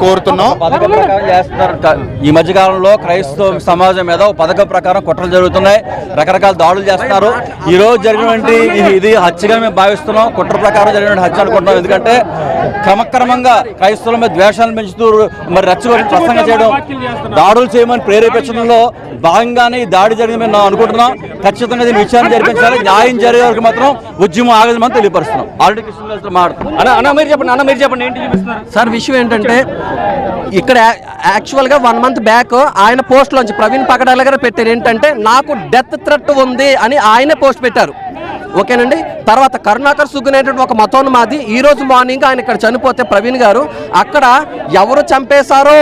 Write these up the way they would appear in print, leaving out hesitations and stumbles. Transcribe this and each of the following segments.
కోరుతున్నాం. ఈ మధ్య కాలంలో క్రైస్తవ సమాజం మీద పథకం ప్రకారం కుట్రలు జరుగుతున్నాయి, రకరకాల దాడులు చేస్తున్నారు. ఈ రోజు జరిగినటువంటి ఇది హత్యగా మేము భావిస్తున్నాం, కుట్ర ప్రకారం జరిగిన హత్య అనుకుంటున్నాం. ఎందుకంటే క్రమక్రమంగా క్రైస్తవుల మీద ద్వేషాలు పెంచుతూ మరి రెచ్చగొట్టి ప్రసంగం చేయడం, దాడులు చేయమని ప్రేరేపించడంలో భాగంగానే ఈ దాడి జరిగిందని మేము అనుకుంటున్నాం. ఖచ్చితంగా దీన్ని విచారణ జరిపించాలి, న్యాయం జరిగే వరకు మాత్రం ఉద్యమం ఆగదని తెలియపరుస్తున్నాం. ఆల్రెడీ కృష్ణ మాట్లాడుతున్నాం. మీరు చెప్పండి ఏంటి సార్. విషయం ఏంటంటే ఇక్కడ యాక్చువల్గా 1 month బ్యాక్ ఆయన పోస్ట్లోంచి ప్రవీణ్ పగడాల గారు పెట్టారు ఏంటంటే నాకు డెత్ థ్రెట్ ఉంది అని ఆయనే పోస్ట్ పెట్టారు. ఓకేనండి. తర్వాత కరుణాకర్ సుగ్గునేటువంటి ఒక మతోన్మాది ఈ రోజు మార్నింగ్ ఆయన ఇక్కడ చనిపోతే ప్రవీణ్ గారు అక్కడ ఎవరు చంపేశారో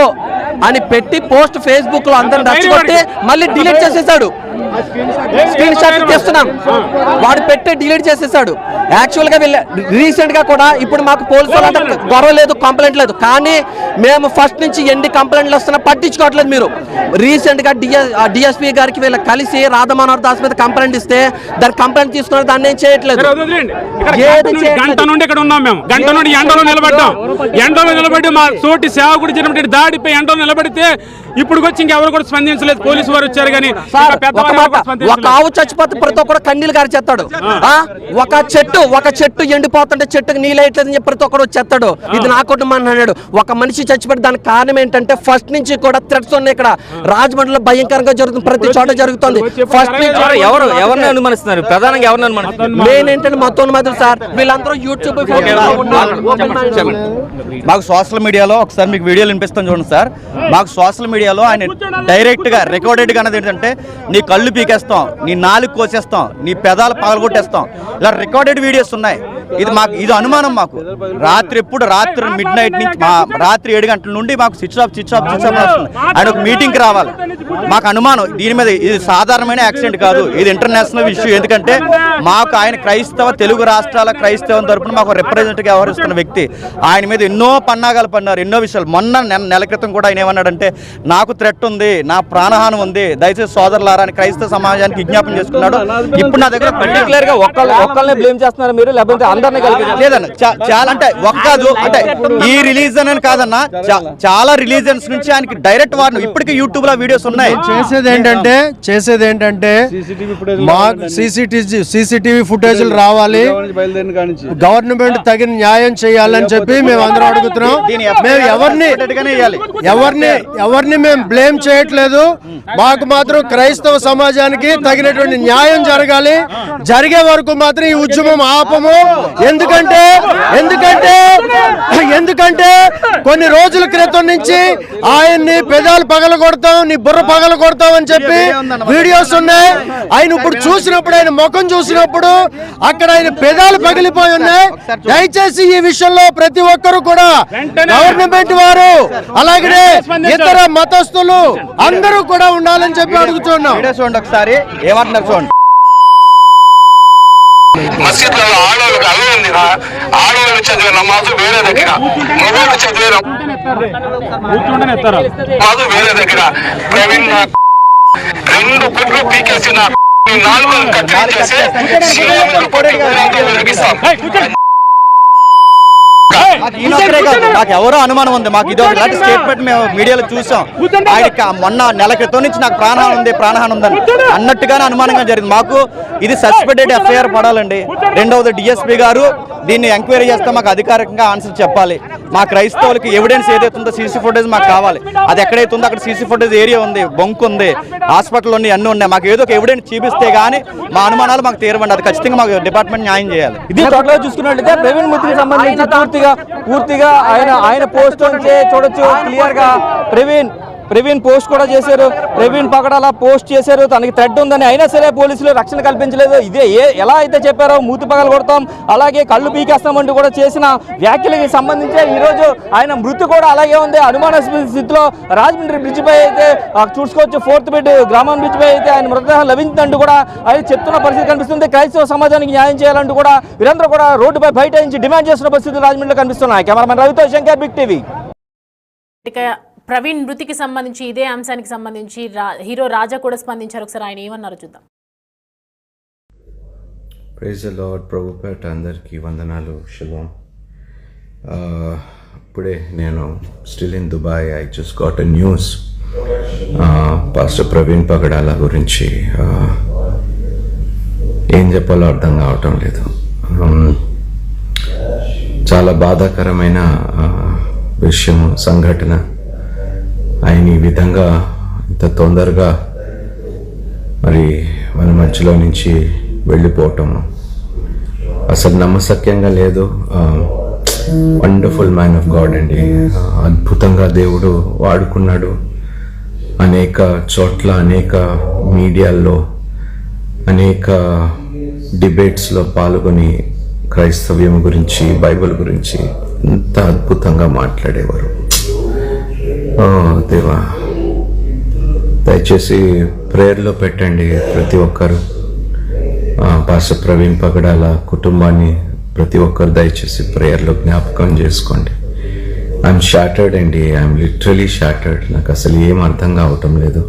అని పెట్టి పోస్ట్ ఫేస్బుక్ లో అందరిని రెచ్చగొట్టి మళ్ళీ డిలీట్ చేసేసాడు. స్క్రీన్ షాట్ తెస్తున్నాం, వాడు పెట్టి డిలీట్ చేసేసాడు. యాక్చువల్ గా రీసెంట్ గా కూడా ఇప్పుడు మాకు పోలీసులు అంటే గొడవ లేదు, కంప్లైంట్ లేదు, కానీ మేము ఫస్ట్ నుంచి ఎన్ని కంప్లైంట్లు వస్తున్నా పట్టించుకోవట్లేదు. మీరు రీసెంట్ గా డిఎస్పీ గారికి వీళ్ళ కలిసి రాధమనోహర్ దాస్ మీద కంప్లైంట్ ఇస్తే దాని కంప్లైంట్ తీసుకున్నారు, దాన్ని ఏం చేయట్లేదు. గంట నుండి ఇక్కడ ఉన్నాం మేము, గంట నుండి ఎండలో నిలబడ్డాం. ఎండలో నిలబడి మా తోటి సేవకుడు జరిగినటువంటి దాడిపై ఎండలో నిలబడితే ఇప్పుడు వచ్చి ఇంకెవరు కూడా స్పందించలేదు. పోలీసు వారు వచ్చారు కానీ ఒక ఆవు చచ్చిపోతే ప్రతి ఒక్కరు కన్నీళ్ళు గారి చేస్తాడు. ఒక చెట్టు ఎండిపోతుంటే చెట్టుకు నీళ్ళేయట్లేదని చెప్పి ప్రతి ఒక్కరు వచ్చేస్తాడు. ఇది నా కుటుంబం అన్నాడు. ఒక మనిషి చచ్చిపోతే దానికి కారణం ఏంటంటే ఫస్ట్ నుంచి కూడా థ్రెట్స్ ఉన్నాయి. ఇక్కడ రాజమండ్రిలో భయంకరంగా జరుగుతుంది, ప్రతి చోట జరుగుతుంది. ఫస్ట్ నుంచి ఎవరిని అనుమానిస్తున్నారు? ప్రధానంగా ఎవరిని అనుమానిస్తున్నారు? మెయిన్ ఏంటంటే మతోన్మాదులు సార్. వీళ్ళందరూ యూట్యూబ్ మాకు సోషల్ మీడియాలో ఒకసారి మీకు వీడియోలు వినిపిస్తాను చూడండి సార్. మాకు సోషల్ మీడియాలో ఆయన డైరెక్ట్ గా రికార్డెడ్ గా అన్నది ఏంటంటే నీ కళ్ళు పీకేస్తాం, నీ నాలుగు కోసేస్తాం, నీ పెదాలు పగలగొట్టేస్తాం, ఇలా రికార్డెడ్ వీడియోస్ ఉన్నాయి. ఇది అనుమానం మాకు. రాత్రి మిడ్ నైట్ నుంచి రాత్రి 7 గంటల నుండి మాకు స్విచ్ ఆఫ్ వస్తుంది. ఆయన ఒక మీటింగ్కి రావాలి. మాకు అనుమానం దీని మీద. ఇది సాధారణమైన యాక్సిడెంట్ కాదు, ఇది ఇంటర్నేషనల్ ఇష్యూ. ఎందుకంటే మాకు ఆయన క్రైస్తవ తెలుగు రాష్ట్రాల క్రైస్తవం తరపున మాకు రిప్రజెంటేటివ్గా వ్యవహరిస్తున్న వ్యక్తి. ఆయన మీద ఎన్నో పన్నాగాలు పన్నారు, ఎన్నో విషయాలు. మొన్న నెల క్రితం కూడా ఆయన ఏమన్నాడంటే నాకు థ్రెట్ ఉంది, నా ప్రాణహానం ఉంది, దయచేసి సోదరులారా అని క్రైస్తవ సమాజానికి విజ్ఞాపన చేసుకున్నాడు. ఇప్పుడు నా దగ్గర పర్టికులర్ గా ఒక్కళ్ళనే బ్లేమ్ చేస్తున్నారు మీరు, లేకపోతే అందరినీ కలిపి? లేదన్న, చాలా అంటే ఒక్కదు అంటే ఈ రిలీజన్ అని కాదన్నా, చాలా రిలీజన్స్ నుంచి ఆయనకి డైరెక్ట్ వార్నింగ్. ఇప్పటికీ యూట్యూబ్ లో వీడియోస్ ఉన్నాయి. చేసేది ఏంటంటే మాకు సీసీటీవీ ఫుటేజ్లు రావాలి, గవర్నమెంట్ తగిన న్యాయం చేయాలని చెప్పి మేము అందరం అడుగుతున్నాం. మేము ఎవరిని మేము బ్లేమ్ చేయట్లేదు. మాకు మాత్రం క్రైస్తవ సమాజానికి తగినటువంటి న్యాయం జరగాలి. జరిగే వరకు మాత్రం ఈ ఉద్యమం ఆపము. ఎందుకంటే కొన్ని రోజుల క్రితం నుంచి ఆయన్ని పెదాలు పగలగొడతాం, నీ బుర్ర పగలగొడతాం అని చెప్పి వీడియోస్ ఉన్నాయి. ఆయన ఇప్పుడు చూసినప్పుడు, ఆయన ముఖం చూసినప్పుడు అక్కడ ఆయన పెదాలు పగిలిపోయి ఉన్నాయి. దయచేసి ఈ విషయంలో ప్రతి ఒక్కరు కూడా గవర్నమెంట్ వారు అలాగే ఇతర మతస్థులు అందరూ కూడా ఉండాలని చెప్పి అడుగుతున్నాం. ఒకసారి ఏమంటున్నారు చూడండి. మసీదులలో ఆడవాళ్ళకి అల్లు ఉంది. ఆడవాళ్ళు చదివే నమాజు వేరే దగ్గర, మగవాళ్ళు చదివే నమాజు వేరే దగ్గర. ప్రవీణ్ 2 గుడ్లు పీకేసి నా 4 కట్టడి చేసి నాకు ఎవరో అనుమానం ఉంది. మాకు ఇది ఇలాంటి స్టేట్మెంట్ మేము మీడియాలో చూసాం. ఆయనకి మొన్న నెల క్రితం నుంచి నాకు ప్రాణహాని ఉందని అన్నట్టుగానే అనుమానంగా జరిగింది. మాకు ఇది సస్పెండెడ్ ఎఫ్ఐఆర్ పడాలండి. రెండవది డిఎస్పీ గారు దీన్ని ఎంక్వైరీ చేస్తే మాకు అధికారికంగా ఆన్సర్ చెప్పాలి. మా క్రైస్తవులకి ఎవిడెన్స్ ఏదైతే ఉందో సీసీ ఫుటేజ్ మాకు కావాలి. అది ఎక్కడైతే ఉందో అక్కడ సీసీ ఫుటేజ్ ఏరియా ఉంది, బొంకు ఉంది, హాస్పిటల్ ఉన్నాయి, అన్నీ ఉన్నాయి. మాకు ఏదో ఒక ఎవిడెన్స్ చూపిస్తే గానీ మా అనుమానాలు మాకు తీరవండి. అది ఖచ్చితంగా మాకు డిపార్ట్మెంట్ న్యాయం చేయాలి. ఇది టోటల్గా చూసుకున్నట్లయితే ప్రవీణ్ మూర్తికి సంబంధించి పూర్తిగా ఆయన పోస్ట్ నుంచి చూడొచ్చు క్లియర్ గా. ప్రవీణ్ పోస్ట్ కూడా చేశారు, ప్రవీణ్ పగడాల పోస్ట్ చేశారు, తనకి థ్రెడ్ ఉందని. అయినా సరే పోలీసులు రక్షణ కల్పించలేదు. ఇదే ఎలా అయితే చెప్పారో మూతి పగలు కొడతాం, అలాగే కళ్ళు పీకేస్తామంటూ కూడా చేసిన వ్యాఖ్యలకి సంబంధించి ఈరోజు ఆయన మృతి కూడా అలాగే ఉంది. అనుమానాస్పద స్థితిలో రాజమండ్రి బ్రిడ్జ్ పై అయితే చూసుకోవచ్చు, 4th బెడ్ గ్రామం బ్రిడ్జ్ పై అయితే ఆయన మృతదేహం లభించిందంటూ కూడా ఆయన చెప్తున్న పరిస్థితి కనిపిస్తుంది. క్రైస్తవ సమాజానికి న్యాయం చేయాలంటూ కూడా వీరందరూ కూడా రోడ్డుపై బైఠాయించి డిమాండ్ చేస్తున్న పరిస్థితులు రాజమండ్రిలో కనిపిస్తున్నాయి. కెమెరామెన్ రవితో శంకర్, బిగ్ టీవీ. ప్రవీణ్ మృతికి సంబంధించి ఇదే అంశానికి సంబంధించి హీరో రాజా కూడా స్పందించారు. ఒకసారి ఆయన ఏమన్నారో చూద్దాం. Praise the lord. ప్రభుపేట అందరికీ వందనాలు. షలోమ్. ఇప్పుడే నేను still in Dubai. I just got a news pastor Praveen Pagadala గురించి. ఏం చెప్పాలో అర్థం కావటం లేదు. చాలా బాధాకరమైన విషయం, సంఘటన. ఆయన ఈ విధంగా ఇంత తొందరగా మరి మన మధ్యలో నుంచి వెళ్ళిపోవటము అసలు నమ్మశక్యంగా లేదు. వండర్ఫుల్ మ్యాన్ ఆఫ్ గాడ్ అండి. అద్భుతంగా దేవుడు వాడుకున్నాడు. అనేక చోట్ల, అనేక మీడియాల్లో, అనేక డిబేట్స్లో పాల్గొని క్రైస్తవ్యం గురించి, బైబిల్ గురించి ఎంత అద్భుతంగా మాట్లాడేవారు. దేవా, దయచేసి ప్రేయర్లో పెట్టండి ప్రతి ఒక్కరు. పాస్టర్ ప్రవీణ్ పగడాల కుటుంబాన్ని ప్రతి ఒక్కరు దయచేసి ప్రేయర్లో జ్ఞాపకం చేసుకోండి. ఐఎమ్ షాటర్డ్ అండి. I'm literally shattered. నాకు అసలు ఏం అర్థం కావటం లేదు.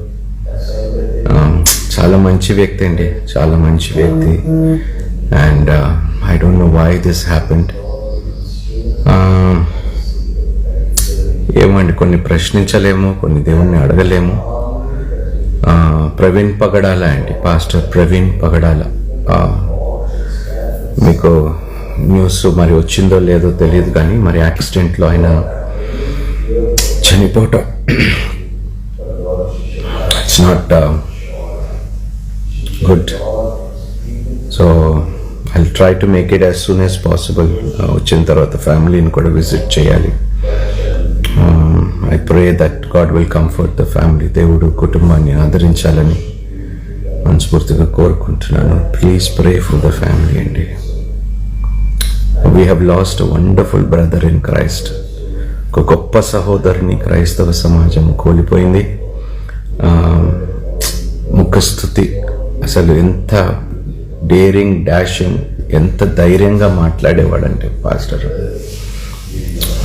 చాలా మంచి వ్యక్తి అండి, చాలా మంచి వ్యక్తి. And I don't know why this happened. ఏమండి, కొన్ని ప్రశ్నించలేము, కొన్ని దేవుణ్ణి అడగలేము. ప్రవీణ్ పగడాల అండి, పాస్టర్ ప్రవీణ్ పగడాల. మీకు న్యూస్ మరి వచ్చిందో లేదో తెలియదు, కానీ మరి యాక్సిడెంట్లో ఆయన చనిపోవటం it's not good. So I try to make it as soon as possible. వచ్చిన తర్వాత ఫ్యామిలీని కూడా విజిట్ చేయాలి. I pray that God will comfort the family. దేవుడు కుటుంబాన్ని ఆదరించాలని మనస్ఫూర్తిగా కోరుకుంటున్నాను. Please pray for the family అండి. We have lost a wonderful brother in Christ. ఒక గొప్ప సహోదరుని క్రైస్తవ సమాజం కోల్పోయింది. ముఖస్థుతి, అసలు ఎంత డేరింగ్, డాషింగ్, ఎంత ధైర్యంగా మాట్లాడేవాడంటే పాస్టర్.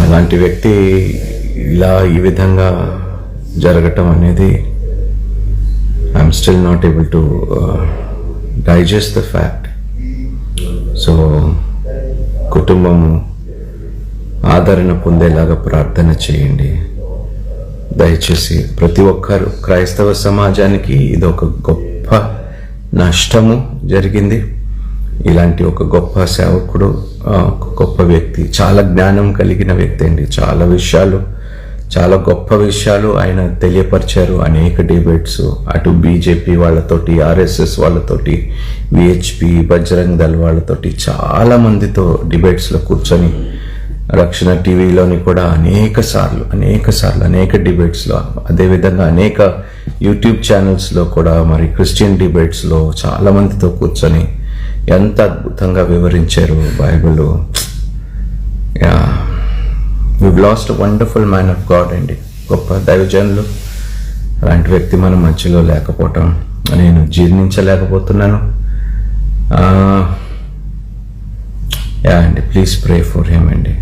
అలాంటి వ్యక్తి ఇలా ఈ విధంగా జరగటం అనేది I'm still not able to digest the fact. So కుటుంబము ఆదరణ పొందేలాగా ప్రార్థన చేయండి దయచేసి. ప్రతి ఒక్కరు, క్రైస్తవ సమాజానికి ఇది ఒక గొప్ప నష్టము జరిగింది. ఇలాంటి ఒక గొప్ప సేవకుడు, ఒక గొప్ప వ్యక్తి, చాలా జ్ఞానం కలిగిన వ్యక్తి అండి. చాలా విషయాలు, చాలా గొప్ప విషయాలు ఆయన తెలియపరిచారు. అనేక డిబేట్స్, అటు బీజేపీ వాళ్ళతోటి, ఆర్ఎస్ఎస్ వాళ్ళతోటి, విహెచ్పి, బజరంగ్ దళ్ వాళ్ళతోటి చాలా మందితో డిబేట్స్లో కూర్చొని, రక్షణ టీవీలోని కూడా అనేక సార్లు అనేక డిబేట్స్లో, అదేవిధంగా అనేక యూట్యూబ్ ఛానల్స్లో కూడా మరి క్రిస్టియన్ డిబేట్స్లో చాలా మందితో కూర్చొని ఎంత అద్భుతంగా వివరించారు Bible. we've lost a wonderful man of God అండి, గొప్ప దైవజనులు. అలాంటి వ్యక్తి మన మధ్యలో లేకపోవటం నేను జీర్ణించలేకపోతున్నాను. అండి, ప్లీజ్ ప్రే ఫర్ హిమ్ అండి,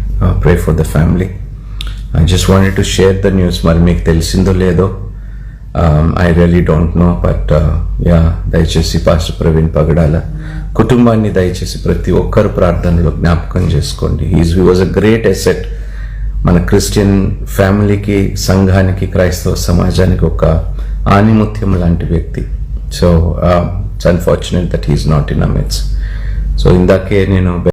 pray for the family. I just wanted to share the news. మరి మీకు తెలిసిందో లేదో, I really don't know, but దయచేసి పాస్టర్ ప్రవీణ్ పగడాల కుటుంబాన్ని దయచేసి ప్రతి ఒక్కరు ప్రార్థనలో జ్ఞాపకం చేసుకోండి. He was a great asset మన క్రిస్టియన్ ఫ్యామిలీకి, సంఘానికి, క్రైస్తవ సమాజానికి ఒక ఆణిముత్యం లాంటి వ్యక్తి. So it's unfortunate that he's not in our midst. So ఇందాకే నేను